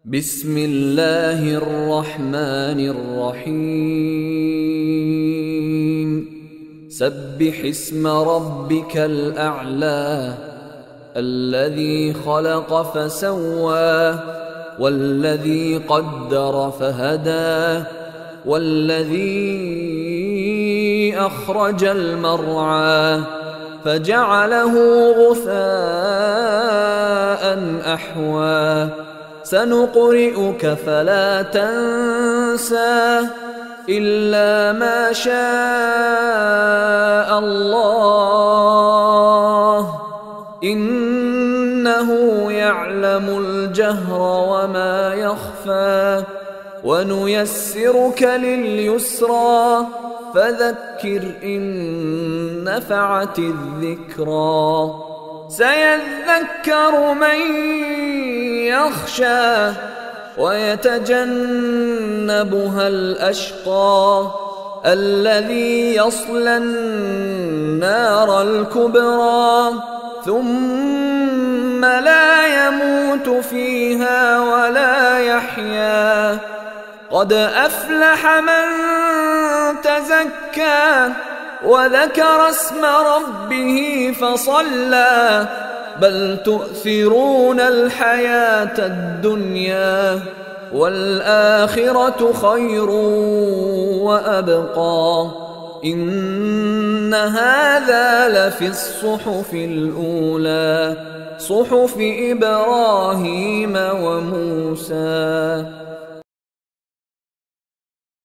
بسم الله الرحمن الرحيم سبح اسم ربك الأعلى الذي خلق فسوى والذي قدر فهدى والذي أخرج المرعى فجعله غثاء أحوى سنقرئك فلا تنسى إلا ما شاء الله إنه يعلم الجهر وما يخفى ونيسرك لليسرى فذكر إن نفعت الذكرى سيذكر من يخشى ويتجنبها الأشقى الذي يصلى النار الكبرى ثم لا يموت فيها ولا يحيا قد أفلح من تزكى وذكر اسم ربه فصلى بل تؤثرون الحياة الدنيا والآخرة خير وأبقى إن هذا لفي الصحف الأولى صحف إبراهيم وموسى